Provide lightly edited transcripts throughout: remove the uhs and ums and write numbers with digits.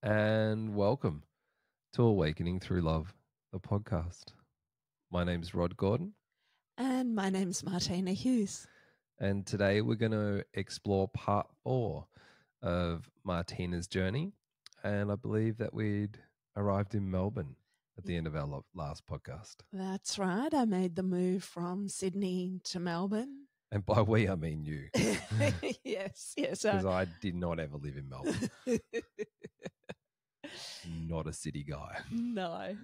and welcome to Awakening Through Love, the podcast. My name's Rod Gordon, And my name's Martina Hughes. and today we're going to explore part 4 of Martina's journey. And I believe that we'd arrived in Melbourne at the end of our last podcast. That's right. I made the move from Sydney to Melbourne. And by we, I mean you. Yes. Because I did not ever live in Melbourne. Not a city guy. No.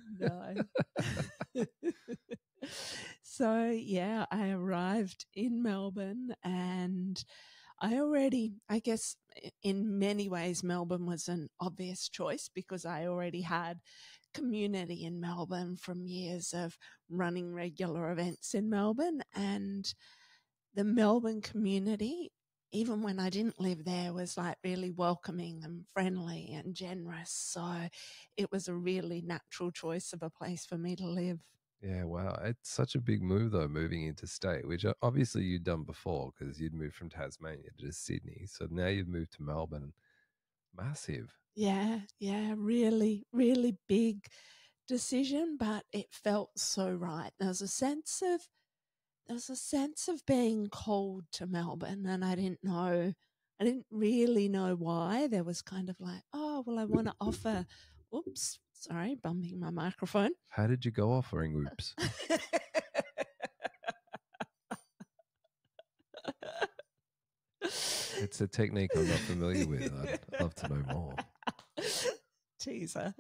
So, yeah, I arrived in Melbourne and I guess in many ways, Melbourne was an obvious choice because I already had community in Melbourne from years of running regular events in Melbourne, and the Melbourne community, even when I didn't live there, was like really welcoming and friendly and generous. So it was a really natural choice of a place for me to live. Yeah, wow. It's such a big move, though, moving interstate, which obviously you'd done before because you'd moved from Tasmania to Sydney. So now you've moved to Melbourne. Massive. Yeah, really, really big decision, but it felt so right. There was a sense of being called to Melbourne, and I didn't really know why. There was kind of like, oh, well, I want to offer, oops, sorry, bumping my microphone. How did you go offering oops? It's a technique I'm not familiar with. I'd love to know more. Teaser.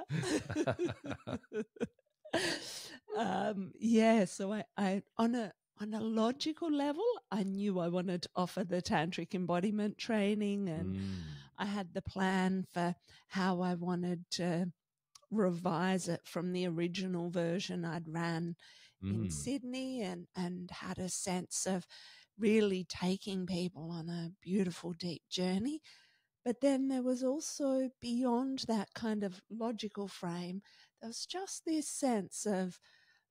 So I on a logical level, I knew I wanted to offer the tantric embodiment training, and I had the plan for how I wanted to revise it from the original version I'd ran in Sydney, and had a sense of really taking people on a beautiful, deep journey. But then there was also, beyond that kind of logical frame, there was just this sense of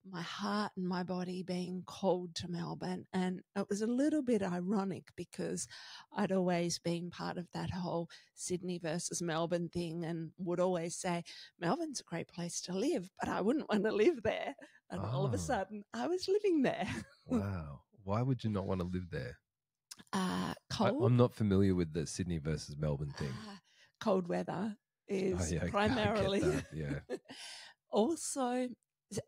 my heart and my body being called to Melbourne. And it was a little bit ironic because I'd always been part of that whole Sydney versus Melbourne thing and would always say, Melbourne's a great place to live, but I wouldn't want to live there. And all of a sudden, I was living there. Wow. Why would you not want to live there? Cold. I'm not familiar with the Sydney versus Melbourne thing. Cold weather is primarily. Yeah. Also,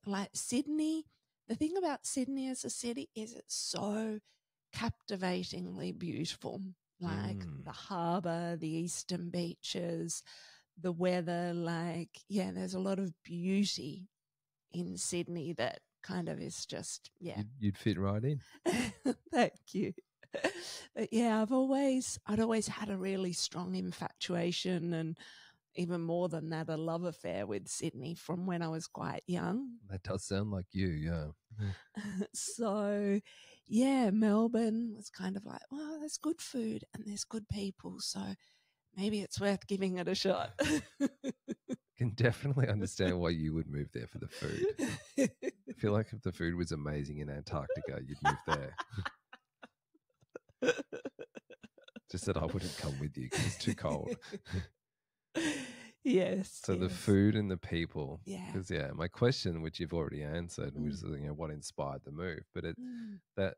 like Sydney, the thing about Sydney as a city is it's so captivatingly beautiful. Like the harbour, the eastern beaches, the weather, there's a lot of beauty in Sydney that kind of is just, You'd fit right in. Thank you. But yeah, I'd always had a really strong infatuation, and even more than that, a love affair with Sydney from when I was quite young. That does sound like you, yeah. So, yeah, Melbourne was kind of like, well, there's good food and there's good people, so maybe it's worth giving it a shot. Can definitely understand why you would move there for the food. I feel like if the food was amazing in Antarctica, you'd move there. Just that I wouldn't come with you because it's too cold. Yes. So the food and the people. Yeah. Because my question, which you've already answered, was what inspired the move. But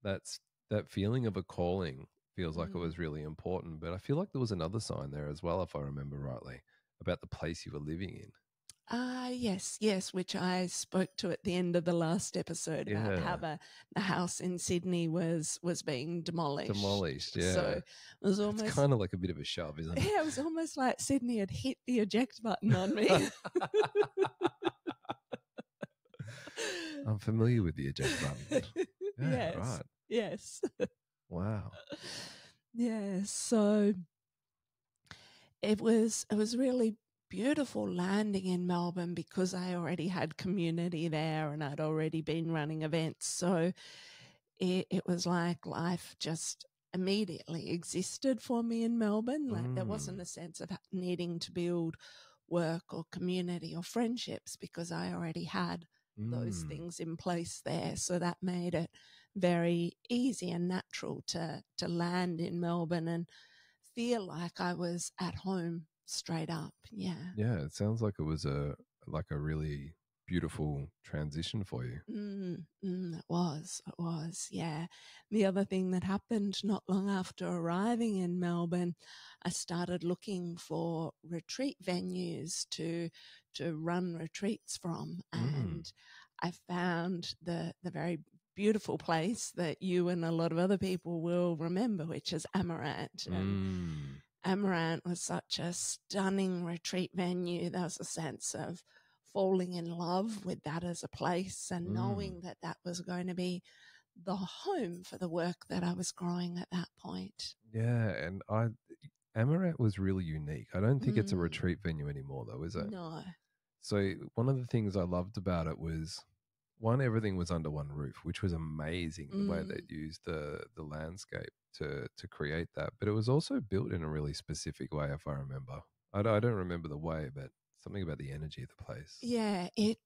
that feeling of a calling feels like it was really important. But I feel like there was another sign there as well, if I remember rightly, about the place you were living in. Yes, which I spoke to at the end of the last episode about how the house in Sydney was being demolished. Yeah. So it was almost kind of like a bit of a shove, isn't it? Yeah, it was almost like Sydney had hit the eject button on me. I'm familiar with the eject button. Yeah, yes. Right. Yes. Wow. Yeah. So it was really beautiful landing in Melbourne because I already had community there and I'd already been running events. So it was like life just immediately existed for me in Melbourne. Like there wasn't a sense of needing to build work or community or friendships because I already had those things in place there. So that made it very easy and natural to land in Melbourne and feel like I was at home straight up. Yeah. Yeah, it sounds like it was a really beautiful transition for you. It was, yeah. The other thing that happened not long after arriving in Melbourne, I started looking for retreat venues to run retreats from, and I found the very beautiful place that you and a lot of other people will remember, which is Amaranth. And Amaranth was such a stunning retreat venue. There was a sense of falling in love with that as a place and knowing that that was going to be the home for the work that I was growing at that point. Yeah, and Amaranth was really unique. I don't think it's a retreat venue anymore, though, is it? No. So one of the things I loved about it was, one, everything was under one roof, which was amazing, the way they used the landscape to create that. But it was also built in a really specific way, if I remember. I don't remember the way, but something about the energy of the place. Yeah, it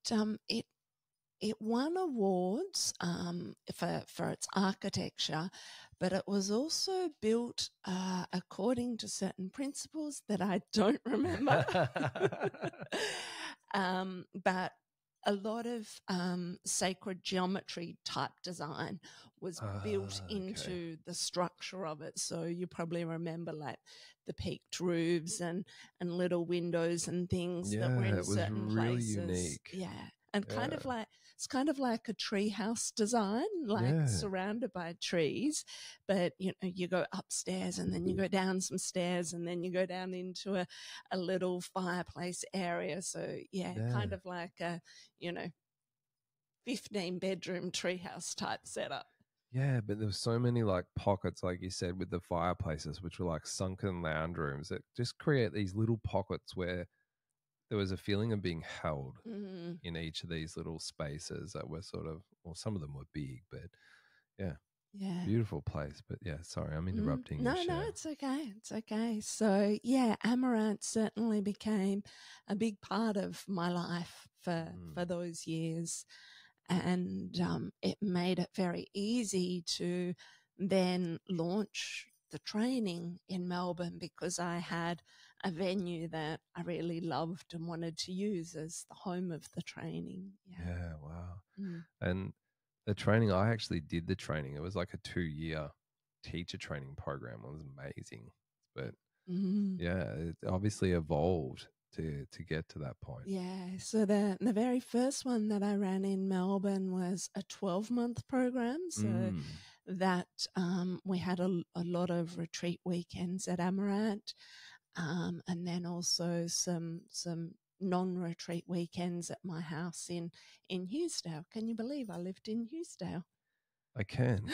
won awards for its architecture, but it was also built according to certain principles that I don't remember. But a lot of sacred geometry type design was built into the structure of it. So you probably remember like the peaked roofs and little windows and things that were in certain really places. Unique. Yeah. And kind of like, it's kind of like a treehouse design, like surrounded by trees. But, you know, you go upstairs and then you go down some stairs and then you go down into a little fireplace area. So, kind of like a, 15-bedroom treehouse type setup. Yeah, but there were so many like pockets, like you said, with the fireplaces, which were like sunken lounge rooms that just create these little pockets where there was a feeling of being held in each of these little spaces that were sort of, well, some of them were big, but yeah, beautiful place. But yeah, sorry, I'm interrupting. No, it's okay. It's okay. So yeah, Amaranth certainly became a big part of my life for those years. And it made it very easy to then launch the training in Melbourne because I had a venue that I really loved and wanted to use as the home of the training. Yeah, wow. And the training, I actually did the training. It was like a 2-year teacher training program. It was amazing. But yeah, it obviously evolved to get to that point. Yeah, so the very first one that I ran in Melbourne was a 12-month program. So that we had a lot of retreat weekends at Amaranth, and then also some non-retreat weekends at my house in Hughesdale. Can you believe I lived in Hughesdale? I can.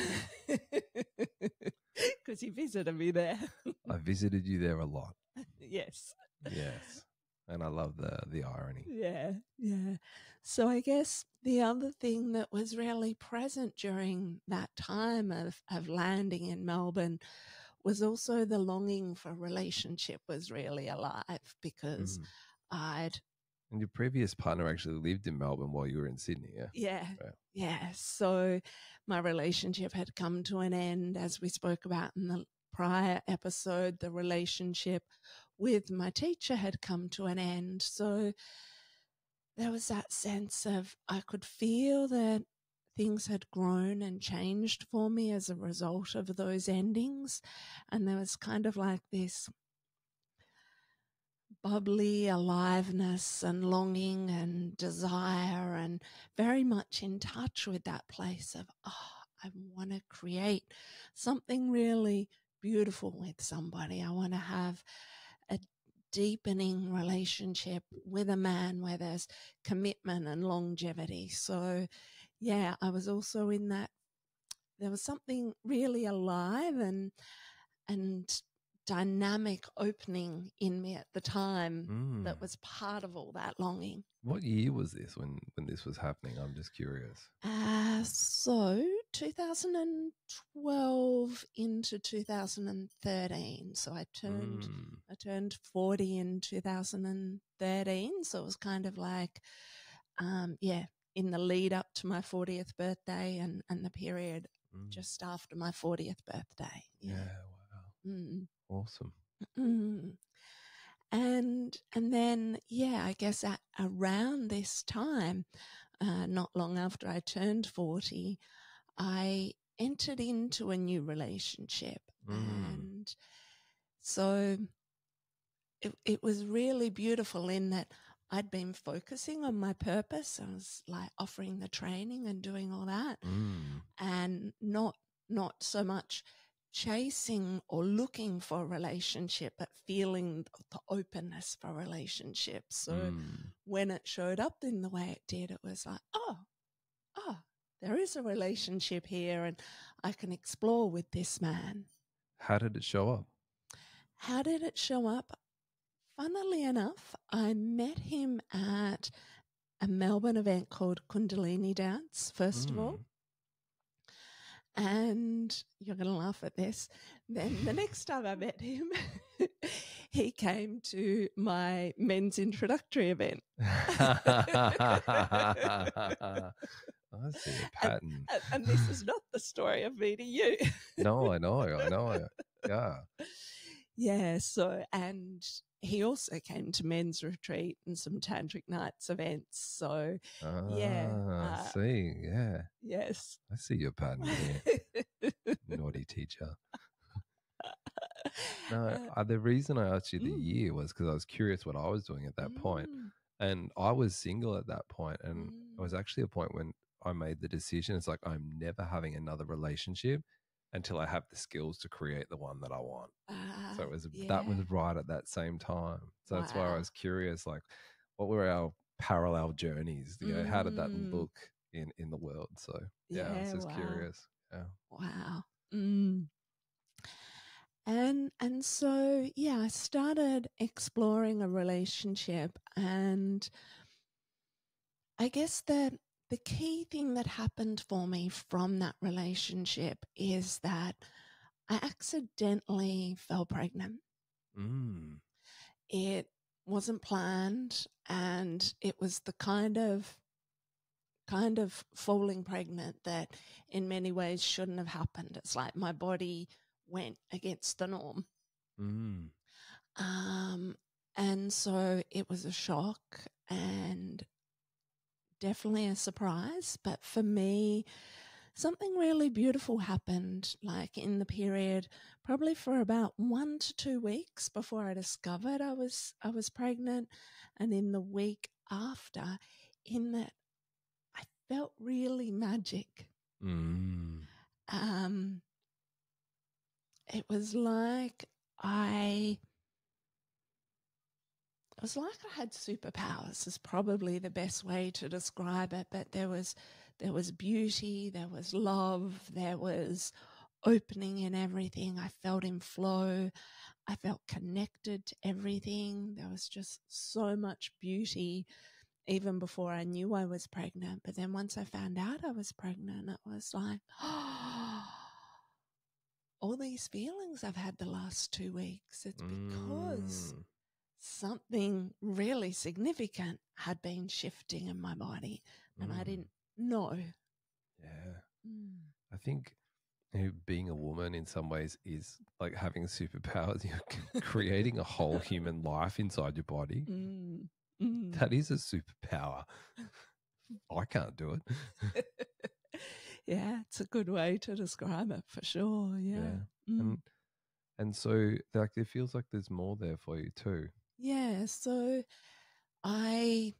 Because you visited me there. I visited you there a lot. Yes. Yes. And I love the irony. Yeah. So I guess the other thing that was really present during that time of landing in Melbourne was also the longing for relationship was really alive because And your previous partner actually lived in Melbourne while you were in Sydney, yeah? Yeah. So my relationship had come to an end, as we spoke about in the prior episode. The relationship with my teacher had come to an end. So there was that sense of I could feel that things had grown and changed for me as a result of those endings. And there was kind of like this bubbly aliveness and longing and desire and very much in touch with that place of, I want to create something really beautiful with somebody. I want to have a deepening relationship with a man where there's commitment and longevity. So, yeah, I was also in that. There was something really alive and dynamic opening in me at the time that was part of all that longing. What year was this when this was happening? I'm just curious. So 2012 into 2013. So I turned 40 in 2013. So it was kind of like, in the lead up to my 40th birthday and the period just after my 40th birthday. Yeah, wow. Awesome. And then, yeah, I guess around this time, not long after I turned 40, I entered into a new relationship. And so it was really beautiful in that I'd been focusing on my purpose. I was like offering the training and doing all that, and not so much chasing or looking for a relationship, but feeling the openness for relationships. So when it showed up in the way it did, it was like, oh, there is a relationship here and I can explore with this man. How did it show up? How did it show up? Funnily enough, I met him at a Melbourne event called Kundalini Dance Festival. And you're going to laugh at this. Then the next time I met him, he came to my men's introductory event. I see a pattern. And this is not the story of meeting you. No, I know. Yeah. Yeah, so, and he also came to men's retreat and some tantric nights events. So, I see. Yeah. Yes. I see your pattern here. Naughty teacher. No, the reason I asked you the year was because I was curious what I was doing at that point. And I was single at that point, and it was actually a point when I made the decision. It's like, I'm never having another relationship until I have the skills to create the one that I want. So it was that was right at that same time. So that's why I was curious, like, what were our parallel journeys? You know, how did that look in the world? So I was just curious. Yeah. Wow. And so, I started exploring a relationship, and I guess that the key thing that happened for me from that relationship is that I accidentally fell pregnant. It wasn't planned, and it was the kind of falling pregnant that in many ways shouldn't have happened. It's like my body went against the norm. And so it was a shock and definitely a surprise. But for me, something really beautiful happened, like in the period, probably for about 1 to 2 weeks before I discovered I was pregnant, and in the week after, in that I felt really magic. It was like I had superpowers is probably the best way to describe it. But there was beauty, there was love, there was opening in everything. I felt in flow. I felt connected to everything. There was just so much beauty even before I knew I was pregnant. But then once I found out I was pregnant, it was like, all these feelings I've had the last 2 weeks, it's because something really significant had been shifting in my body and I didn't know. Yeah. I think being a woman in some ways is like having superpowers. You're creating a whole human life inside your body. That is a superpower. I can't do it. Yeah, it's a good way to describe it for sure. Yeah. And so like it feels like there's more there for you too. Yeah, so I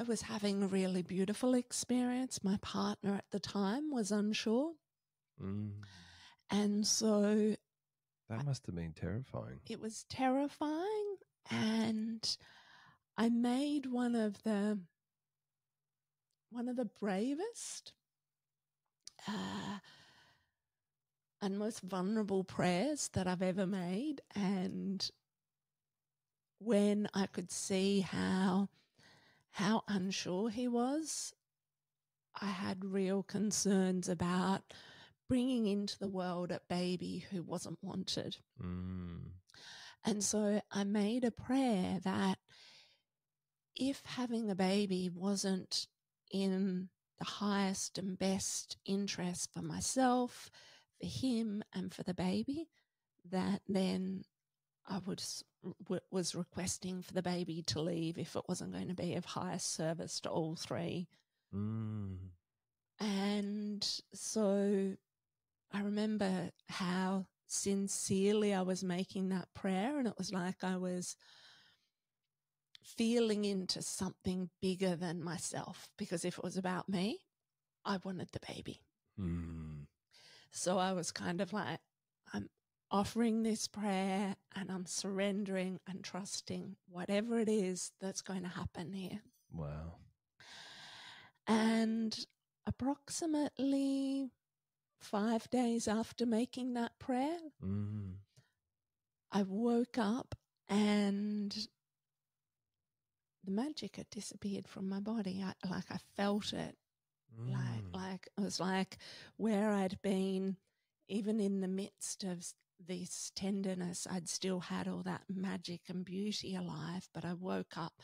was having a really beautiful experience. My partner at the time was unsure. And so that must have been terrifying. It was terrifying, and I made one of the bravest and most vulnerable prayers that I've ever made. And when I could see how unsure he was, I had real concerns about bringing into the world a baby who wasn't wanted. And so I made a prayer that if having a baby wasn't in the highest and best interest for myself, for him, and for the baby, that then I would was requesting for the baby to leave if it wasn't going to be of highest service to all three. And so I remember how sincerely I was making that prayer, and it was like I was feeling into something bigger than myself, because if it was about me, I wanted the baby. So I was kind of like, I'm offering this prayer and I'm surrendering and trusting whatever it is that's going to happen here. Wow. And approximately 5 days after making that prayer, I woke up and the magic had disappeared from my body. I felt it. Like it was like where I'd been, even in the midst of this tenderness, I'd still had all that magic and beauty alive, but I woke up,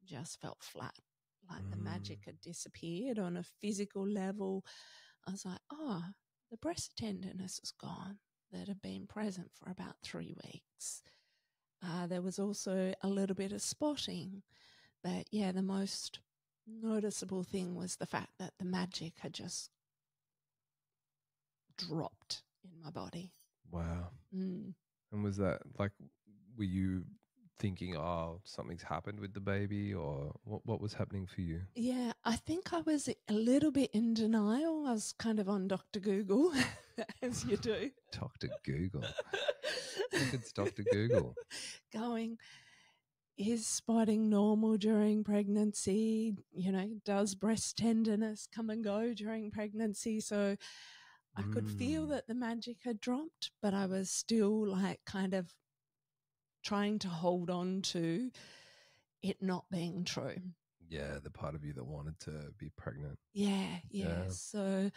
just felt flat, like the magic had disappeared. On a physical level, I was like, oh, the breast tenderness is gone that had been present for about 3 weeks. There was also a little bit of spotting, but yeah, the most noticeable thing was the fact that the magic had just dropped in my body. Wow. And was that like, were you thinking, oh, something's happened with the baby, or what was happening for you? Yeah, I think I was a little bit in denial. I was kind of on Dr. Google, as you do. Dr. Google. I think it's Dr. Google. Going, is spotting normal during pregnancy? You know, does breast tenderness come and go during pregnancy? So I could feel that the magic had dropped, but I was still like kind of trying to hold on to it not being true. Yeah, the part of you that wanted to be pregnant. Yeah. So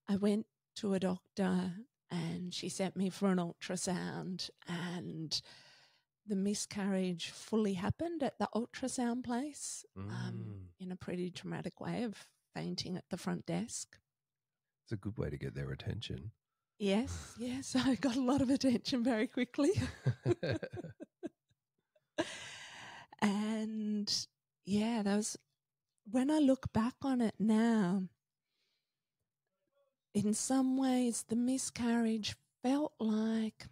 I went to a doctor and she sent me for an ultrasound, and the miscarriage fully happened at the ultrasound place in a pretty traumatic way of fainting at the front desk. It's a good way to get their attention. Yes. I got a lot of attention very quickly. And yeah, that was, when I look back on it now, in some ways the miscarriage felt like,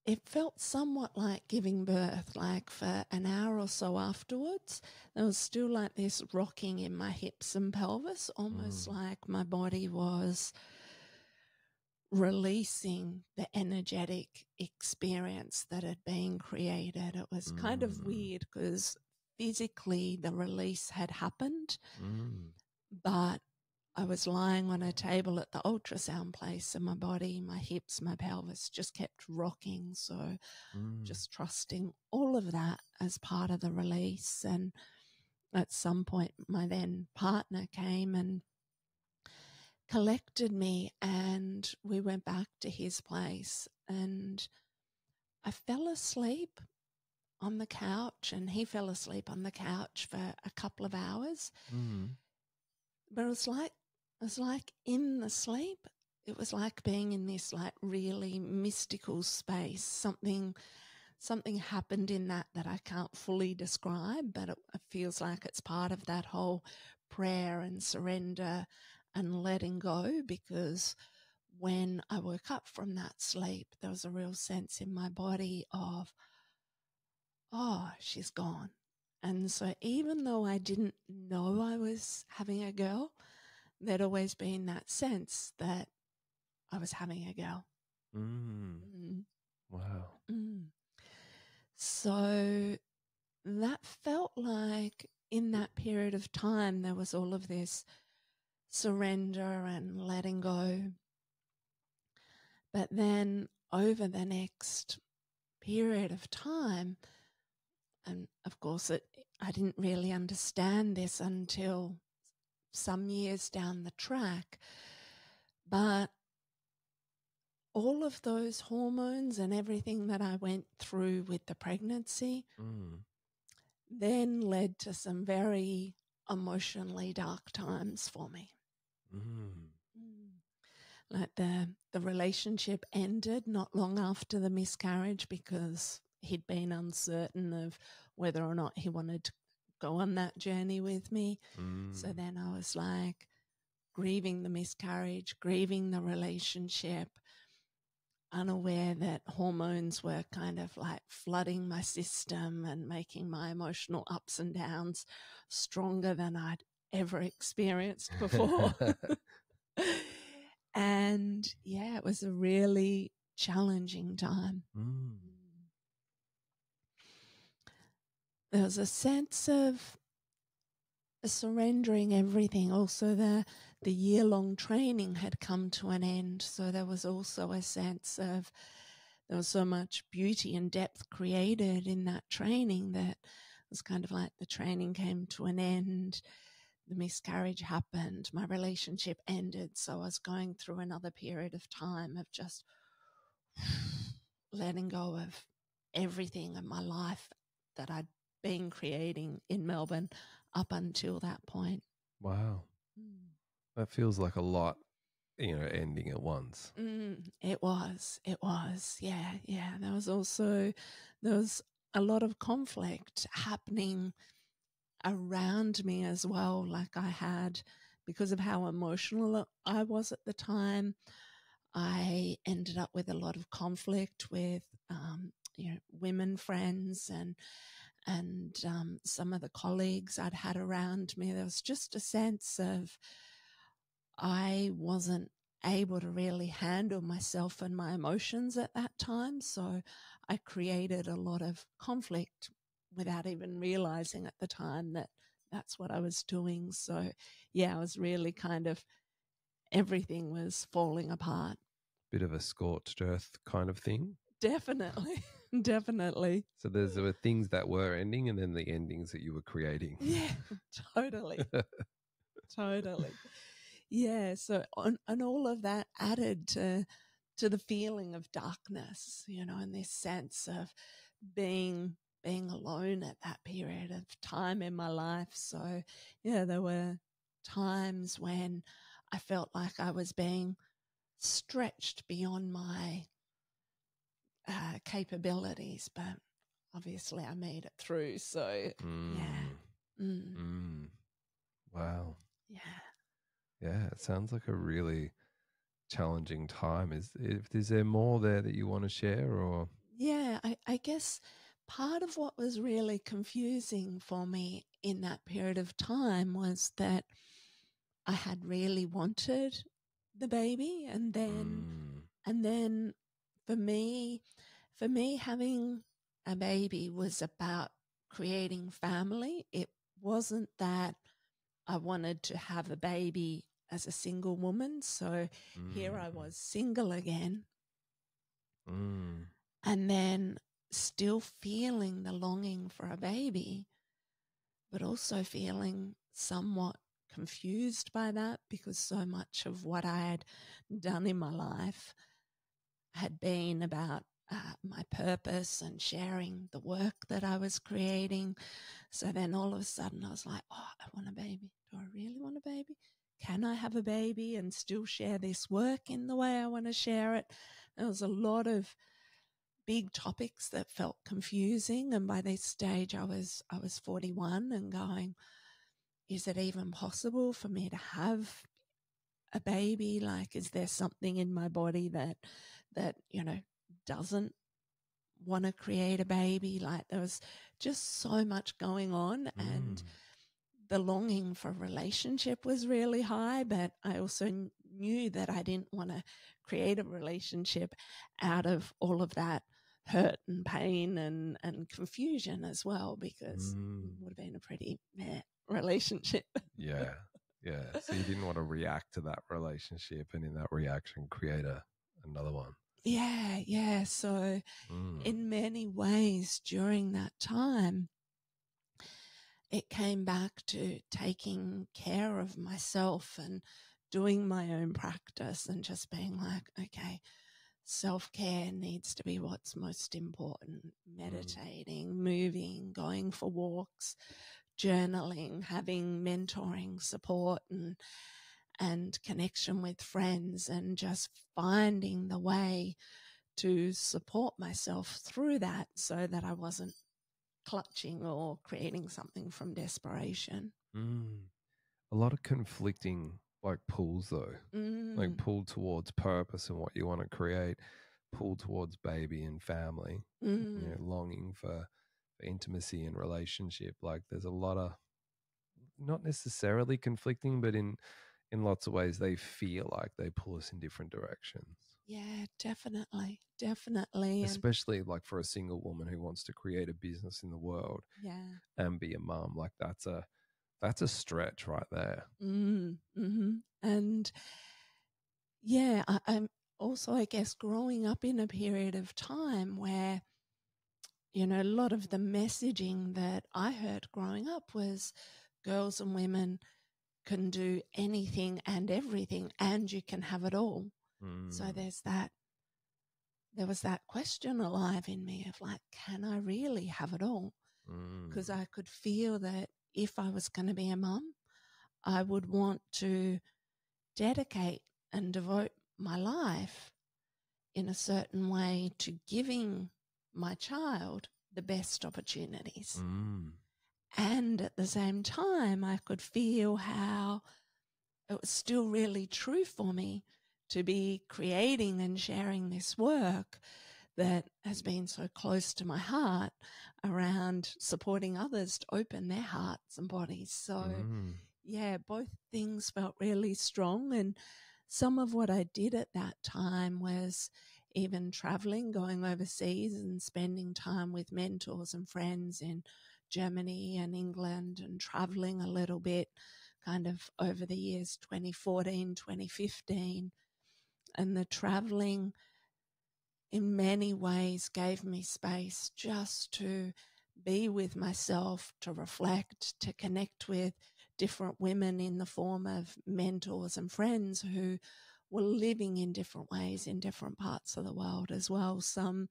it felt somewhat like giving birth. Like for an hour or so afterwards, there was still like this rocking in my hips and pelvis, almost like my body was releasing the energetic experience that had been created. It was kind of weird because physically the release had happened, but I was lying on a table at the ultrasound place and my body, my hips, my pelvis just kept rocking. So just trusting all of that as part of the release. And at some point, my then partner came and collected me and we went back to his place, and I fell asleep on the couch and he fell asleep on the couch for a couple of hours. But it was like in the sleep, it was like being in this like really mystical space. Something happened in that I can't fully describe, but it feels like it's part of that whole prayer and surrender and letting go, because when I woke up from that sleep, there was a real sense in my body of, oh, she's gone. And so even though I didn't know I was having a girl, there'd always been that sense that I was having a girl. Wow. So that felt like in that period of time, there was all of this surrender and letting go. But then over the next period of time, and of course I didn't really understand this until some years down the track, but all of those hormones and everything that I went through with the pregnancy then led to some very emotionally dark times for me. Like the relationship ended not long after the miscarriage because he'd been uncertain of whether or not he wanted to go on that journey with me. So then I was like grieving the miscarriage, grieving the relationship, unaware that hormones were kind of like flooding my system and making my emotional ups and downs stronger than I'd ever experienced before. And yeah, it was a really challenging time. There was a sense of surrendering everything. Also, the year-long training had come to an end. So there was also a sense of there was so much beauty and depth created in that training that it was kind of like the training came to an end. The miscarriage happened. My relationship ended. So I was going through another period of time of just letting go of everything in my life that I'd been creating in Melbourne up until that point. Wow. That feels like a lot, ending at once. It was. Yeah. There was a lot of conflict happening around me as well. Like I had, because of how emotional I was at the time, I ended up with a lot of conflict with, women friends and some of the colleagues I'd had around me. There was just a sense of I wasn't able to really handle myself and my emotions at that time. So I created a lot of conflict without even realizing at the time that that's what I was doing. So yeah, I was really kind of, everything was falling apart. Bit of a scorched earth kind of thing. Definitely. Definitely. So there were things that were ending and then the endings that you were creating. Yeah, totally. Totally. Yeah. So and all of that added to the feeling of darkness, and this sense of being alone at that period of time in my life. So yeah, there were times when I felt like I was being stretched beyond my capabilities, but obviously I made it through. So yeah. Wow. Yeah. Yeah, it sounds like a really challenging time. Is there more there that you want to share, or? Yeah, I guess part of what was really confusing for me in that period of time was that I had really wanted the baby, and then for me having a baby was about creating family. It wasn't that I wanted to have a baby as a single woman. So here I was single again. And then still feeling the longing for a baby, but also feeling somewhat confused by that because so much of what I had done in my life had been about my purpose and sharing the work that I was creating. So then all of a sudden I was like, oh, I want a baby. Do I really want a baby? Can I have a baby and still share this work in the way I want to share it? There was a lot of big topics that felt confusing. And by this stage I was 41 and going, is it even possible for me to have a baby? Like, is there something in my body that doesn't want to create a baby? Like, there was just so much going on, and the longing for relationship was really high, but I also knew that I didn't want to create a relationship out of all of that hurt and pain and confusion as well, because it would have been a pretty meh relationship. Yeah. So you didn't want to react to that relationship and in that reaction create another one. Yeah. So in many ways during that time, it came back to taking care of myself and doing my own practice and just being like, okay, self-care needs to be what's most important. Meditating, moving, going for walks, journaling, having mentoring support, and connection with friends, and just finding the way to support myself through that so that I wasn't clutching or creating something from desperation. A lot of conflicting like pulls though, like pull towards purpose and what you want to create, pull towards baby and family, you know, longing for intimacy and relationship. Like there's a lot of not necessarily conflicting, but in lots of ways they feel like they pull us in different directions. Yeah, definitely. Definitely. Especially like for a single woman who wants to create a business in the world and be a mum, like that's a stretch right there. And yeah, I'm also, I guess, growing up in a period of time where, you know, a lot of the messaging that I heard growing up was girls and women can do anything and everything and you can have it all. So there was that question alive in me of like, can I really have it all? Because I could feel that if I was going to be a mum, I would want to dedicate and devote my life in a certain way to giving my child the best opportunities. And at the same time, I could feel how it was still really true for me to be creating and sharing this work that has been so close to my heart around supporting others to open their hearts and bodies. So, yeah, both things felt really strong. And some of what I did at that time was even traveling, going overseas and spending time with mentors and friends in Germany and England, and traveling a little bit kind of over the years 2014, 2015. And the traveling in many ways gave me space just to be with myself, to reflect, to connect with different women in the form of mentors and friends who were living in different ways in different parts of the world as well. Some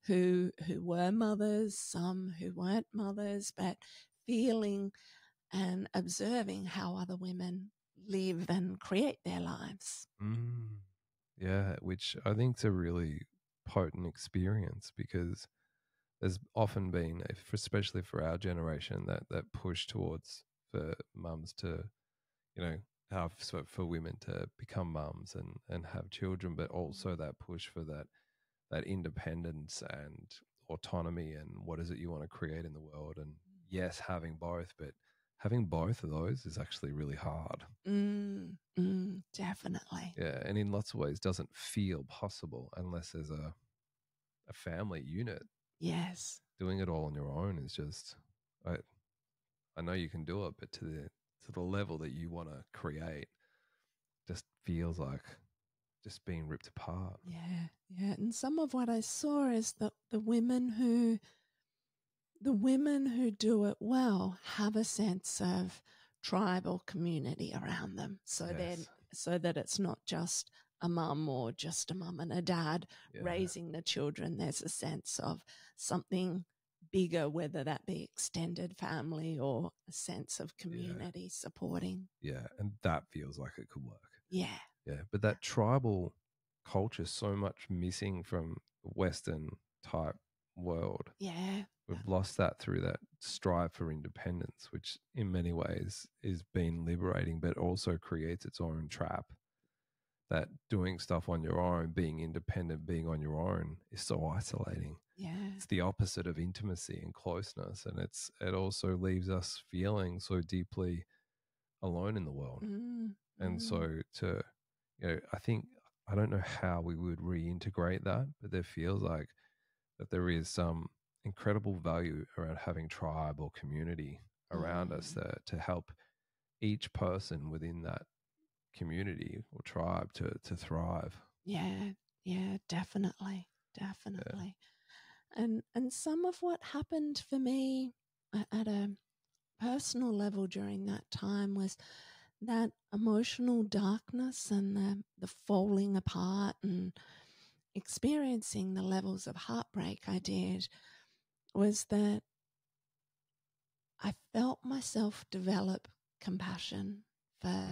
who were mothers, some who weren't mothers, but feeling and observing how other women live and create their lives. Yeah, which I think is a really potent experience, because there's often been, especially for our generation, that push towards for mums to, you know, have for women to become mums and have children, but also that push for that independence and autonomy and what is it you want to create in the world. And yes, having both, but having both of those is actually really hard. Definitely. Yeah, and in lots of ways doesn't feel possible unless there's a family unit. Yes. Doing it all on your own is just, I know you can do it, but to the level that you want to create just feels like just being ripped apart. Yeah, yeah. And some of what I saw is that the women who do it well have a sense of tribe or community around them. So then, so that it's not just a mum or just a mum and a dad raising the children. There's a sense of something bigger, whether that be extended family or a sense of community supporting. Yeah, and that feels like it could work. Yeah. Yeah, but that tribal culture is so much missing from the Western type world. Yeah. We've lost that through that strive for independence, which in many ways is been liberating, but also creates its own trap. That doing stuff on your own, being independent, being on your own is so isolating. Yeah. It's the opposite of intimacy and closeness. And it also leaves us feeling so deeply alone in the world. And so I don't know how we would reintegrate that, but there feels like that there is some incredible value around having tribe or community around us to help each person within that community or tribe to thrive. Yeah, definitely. And some of what happened for me at a personal level during that time was that emotional darkness and the falling apart and experiencing the levels of heartbreak I did, was that I felt myself develop compassion for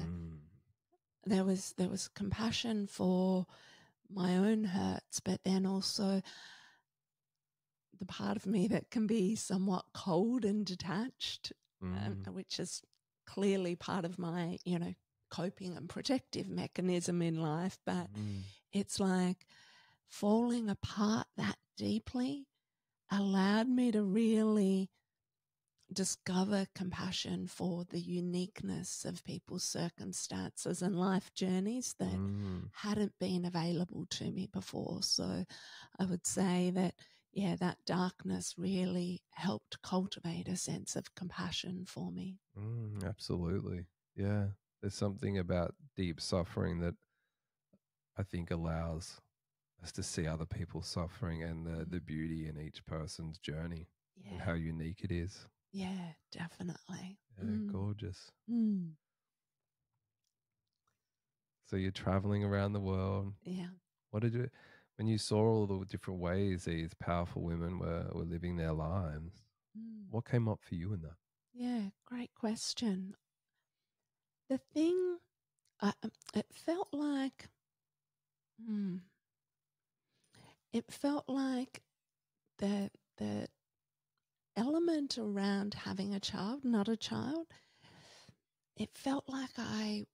there was compassion for my own hurts, but then also the part of me that can be somewhat cold and detached, which is clearly part of my, coping and protective mechanism in life. But it's like falling apart that deeply allowed me to really discover compassion for the uniqueness of people's circumstances and life journeys that hadn't been available to me before. So I would say that, that darkness really helped cultivate a sense of compassion for me. Absolutely. Yeah. There's something about deep suffering that I think allows us to see other people suffering and the beauty in each person's journey and how unique it is. Yeah, definitely. Yeah, gorgeous. So you're traveling around the world. Yeah. What did you, when you saw all the different ways these powerful women were living their lives, what came up for you in that? Yeah, great question. The thing, it felt like, the element around having a child, not a child, it felt like I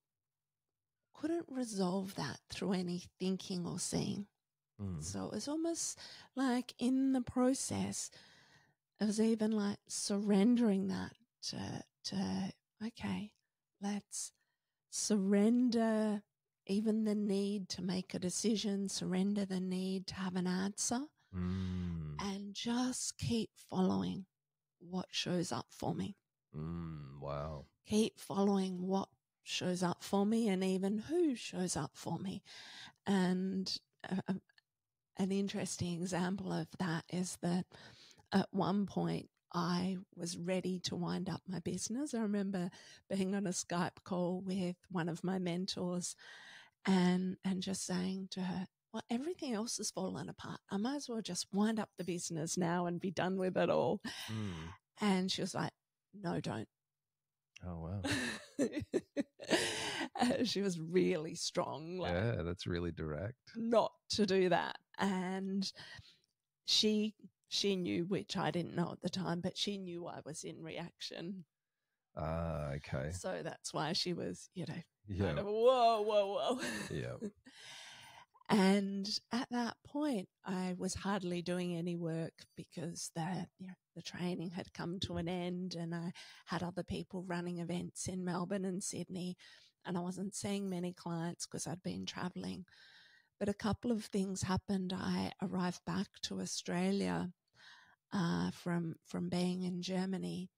couldn't resolve that through any thinking or seeing. So it was almost like in the process, it was even like surrendering that to okay, let's surrender even the need to make a decision, surrender the need to have an answer, and just keep following what shows up for me. Wow. Keep following what shows up for me and even who shows up for me. And an interesting example of that is that at one point I was ready to wind up my business. I remember being on a Skype call with one of my mentors and just saying to her, well, everything else has fallen apart. I might as well just wind up the business now and be done with it all. And she was like, no, don't. Oh, wow. She was really strong. Yeah, that's really direct. Not to do that. And she knew, which I didn't know at the time, but she knew I was in reaction. Okay. So that's why she was, kind of, whoa. Yeah. And at that point, I was hardly doing any work because the training had come to an end and I had other people running events in Melbourne and Sydney, and I wasn't seeing many clients because I'd been traveling. But a couple of things happened. I arrived back to Australia from being in Germany,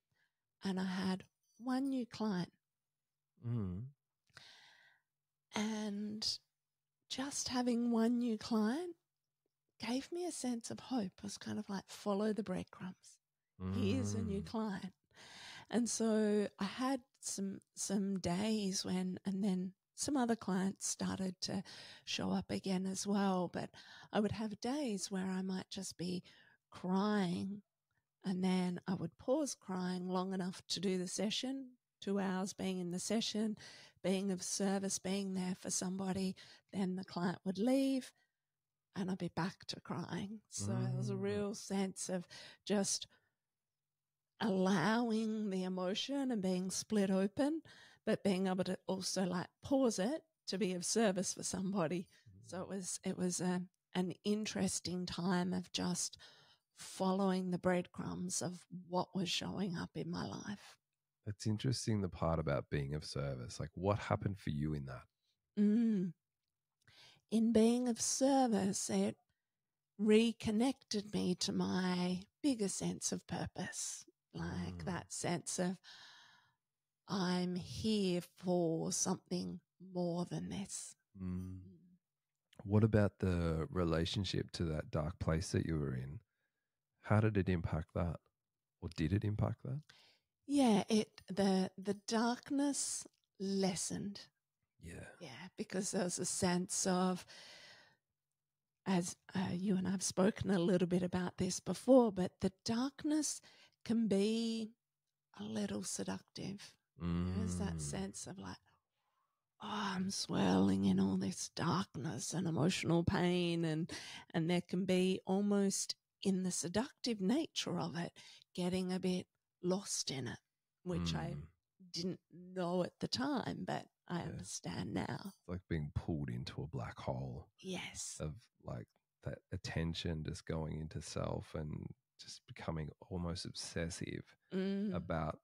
and I had one new client. And just having one new client gave me a sense of hope. It was kind of like, follow the breadcrumbs. Here's a new client. And so I had some days when, and then some other clients started to show up again as well. But I would have days where I might just be crying, and then I would pause crying long enough to do the session, 2 hours being in the session, being of service, being there for somebody. Then the client would leave and I'd be back to crying. So there was a real sense of just allowing the emotion and being split open, but being able to also like pause it to be of service for somebody. So it was an interesting time of just following the breadcrumbs of what was showing up in my life. It's interesting, the part about being of service. Like, what happened for you in that? In being of service, it reconnected me to my bigger sense of purpose, like that sense of I'm here for something more than this. What about the relationship to that dark place that you were in? How did it impact that? Or did it impact that? Yeah, the darkness lessened. Yeah, because there was a sense of, as you and I have spoken a little bit about this before, but the darkness can be a little seductive. There's that sense of like, I'm swirling in all this darkness and emotional pain, and there can be almost in the seductive nature of it, getting a bit lost in it, which I didn't know at the time, but I understand now. It's like being pulled into a black hole. Yes. Of like that attention just going into self and just becoming almost obsessive about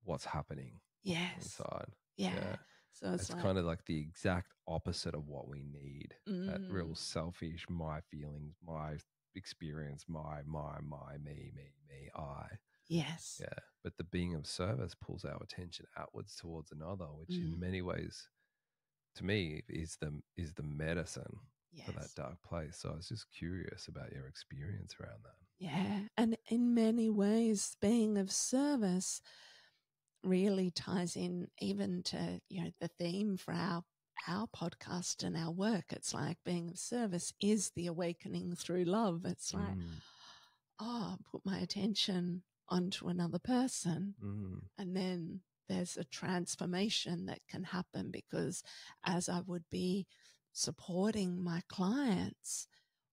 what's happening inside. Yeah. So it's like, kind of like the exact opposite of what we need. That real selfish, my feelings, my experience, my, me, I. Yes. Yeah. But the being of service pulls our attention outwards towards another, which in many ways, to me, is the medicine for that dark place. So I was just curious about your experience around that. Yeah. And in many ways, being of service really ties in even to, the theme for our podcast and our work. It's like being of service is the awakening through love. It's like, put my attention onto another person. And then there's a transformation that can happen, because as I would be supporting my clients,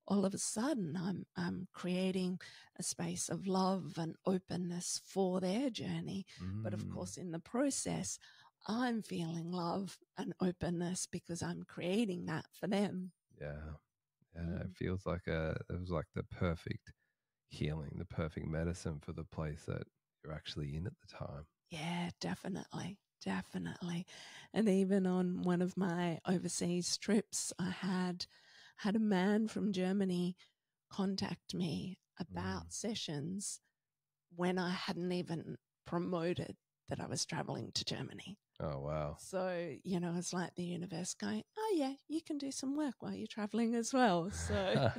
all of a sudden I'm creating a space of love and openness for their journey. But of course, in the process, I'm feeling love and openness because I'm creating that for them. Yeah. It feels like it was like the perfect healing, the perfect medicine for the place that you're actually in at the time. Yeah, definitely. And even on one of my overseas trips, I had a man from Germany contact me about sessions when I hadn't even promoted that I was traveling to Germany. Oh, wow. So, it's like the universe going, oh, yeah, you can do some work while you're traveling as well. So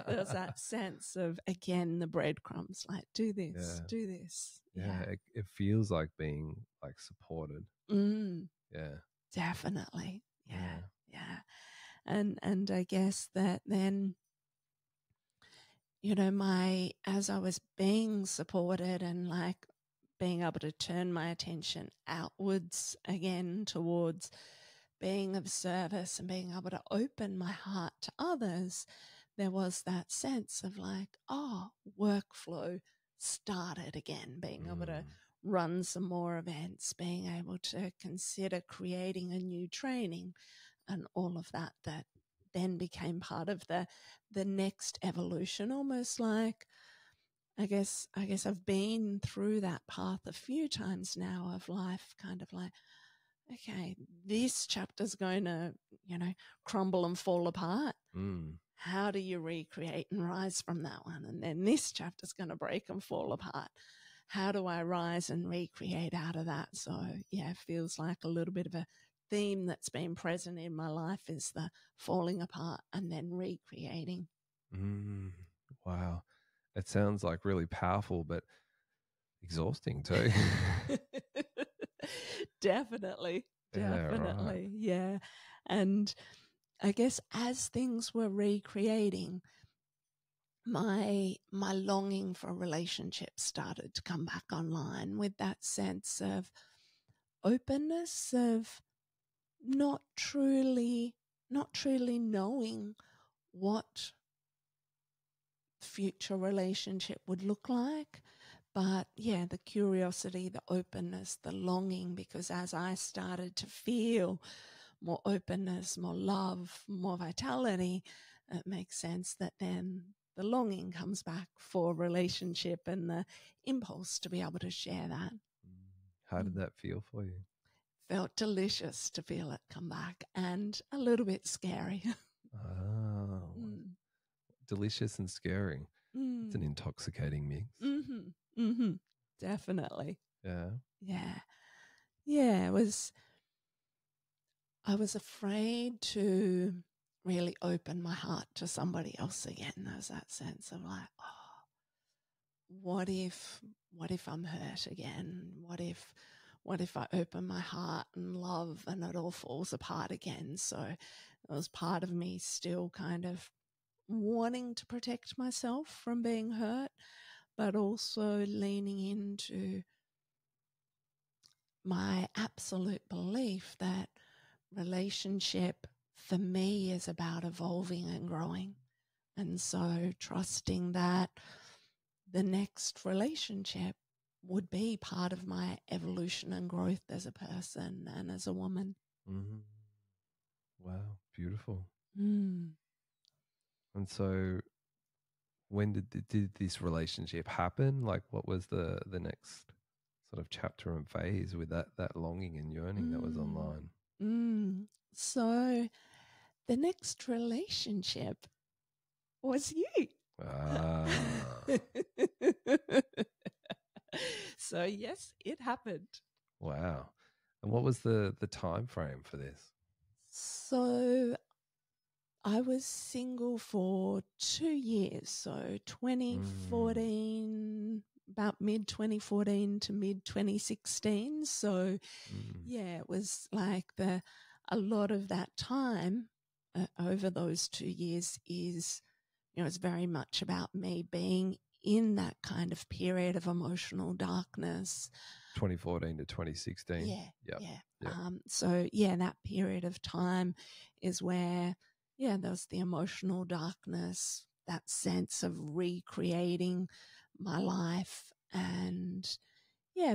there's that sense of, again, the breadcrumbs, like, do this, do this. Yeah. It feels like being like supported. Yeah. Definitely. Yeah. And I guess that then, as I was being supported and like being able to turn my attention outwards again towards being of service and being able to open my heart to others, there was that sense of like, workflow started again, being able to run some more events, being able to consider creating a new training and all of that then became part of the next evolution, almost like, I guess I've been through that path a few times now of life, kind of like, okay, this chapter's going to, crumble and fall apart. How do you recreate and rise from that one? And then this chapter's going to break and fall apart. How do I rise and recreate out of that? So, yeah, it feels like a little bit of a theme that's been present in my life is the falling apart and then recreating. Wow. It sounds like really powerful, but exhausting too. Definitely. Right. Yeah. And I guess as things were recreating, my longing for relationships started to come back online, with that sense of openness, of not truly knowing what future relationship would look like. But yeah, the curiosity, the openness, the longing, because as I started to feel more openness, more love, more vitality, it makes sense that then the longing comes back for relationship and the impulse to be able to share that. How did that feel for you? Felt delicious to feel it come back, and a little bit scary. Delicious and scary. It's an intoxicating mix. Definitely. Yeah. I was afraid to really open my heart to somebody else again. There's that sense of like, what if I'm hurt again? What if I open my heart and love and it all falls apart again? So it was part of me still kind of wanting to protect myself from being hurt, but also leaning into my absolute belief that relationship for me is about evolving and growing. And so trusting that the next relationship would be part of my evolution and growth as a person and as a woman. Mm-hmm. Wow, beautiful. Mm. And so when did this relationship happen? Like, what was the next sort of chapter and phase with that longing and yearning that was online? So the next relationship was you. Ah. So yes, it happened. Wow. And what was the time frame for this? So I was single for 2 years. So 2014, about mid 2014 to mid 2016. So yeah, it was like a lot of that time over those 2 years is, it's very much about me being in that kind of period of emotional darkness. 2014 to 2016. Yeah. Yep. Yeah. Yep. So yeah, that period of time is where, there was the emotional darkness, that sense of recreating my life and,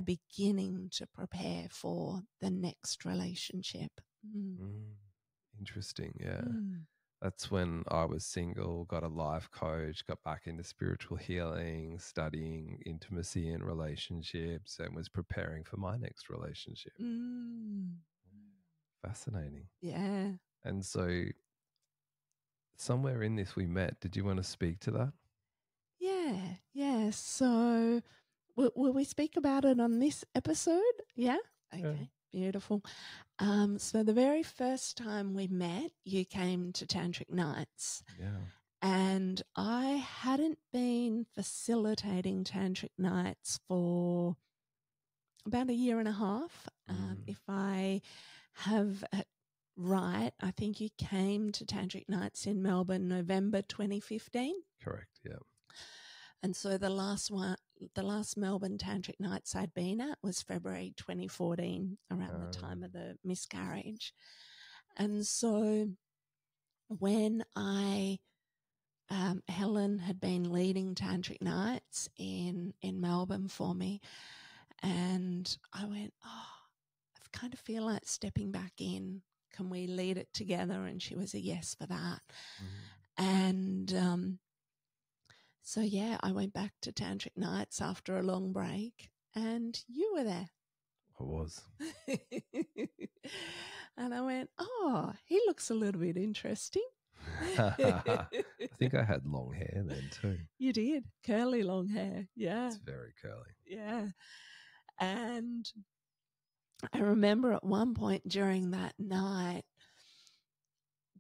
beginning to prepare for the next relationship. Interesting. Yeah. That's when I was single, got a life coach, got back into spiritual healing, studying intimacy and relationships, and was preparing for my next relationship. Fascinating. Yeah. And so somewhere in this we met. Did you want to speak to that? Yeah. So will we speak about it on this episode? Yeah? Okay. Beautiful. So the very first time we met, you came to Tantric Nights. Yeah. And I hadn't been facilitating Tantric Nights for about a year and a half. If I have it right, I think you came to Tantric Nights in Melbourne, November 2015. Correct, yeah. And so the last Melbourne Tantric Nights I'd been at was February 2014, around the time of the miscarriage. And so when Helen had been leading Tantric Nights in Melbourne for me, and I went, I kind of feel like stepping back in. Can we lead it together? And she was a yes for that. And so, yeah, I went back to Tantric Nights after a long break, and you were there. I was. And I went, he looks a little bit interesting. I think I had long hair then too. You did. Curly long hair. Yeah. It's very curly. Yeah. And I remember at one point during that night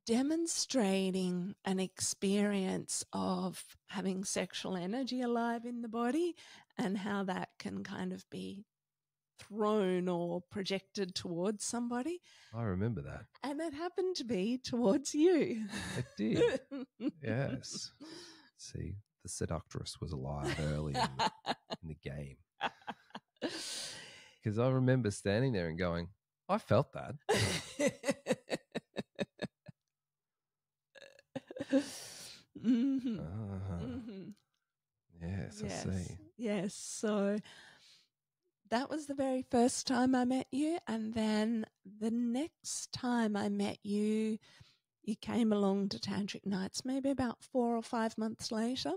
demonstrating an experience of having sexual energy alive in the body and how that can kind of be thrown or projected towards somebody. I remember that. And it happened to be towards you. It did. Yes. See, the seductress was alive early in the game. Because I remember standing there and going, I felt that. Yes, I see. Yes. So that was the very first time I met you. And then the next time I met you, you came along to Tantric Nights, maybe about 4 or 5 months later.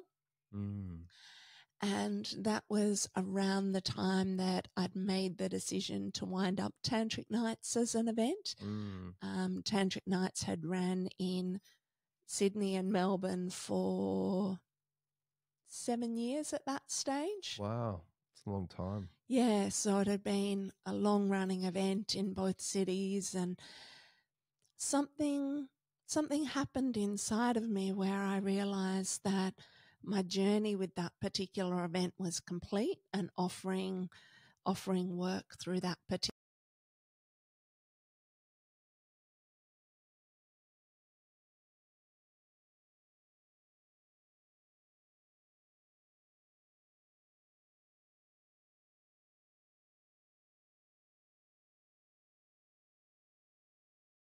And that was around the time that I'd made the decision to wind up Tantric Nights as an event. Tantric Nights had ran in Sydney and Melbourne for 7 years at that stage. Wow. It's a long time. Yeah, so it had been a long-running event in both cities, and something happened inside of me where I realized that my journey with that particular event was complete, and offering work through that particular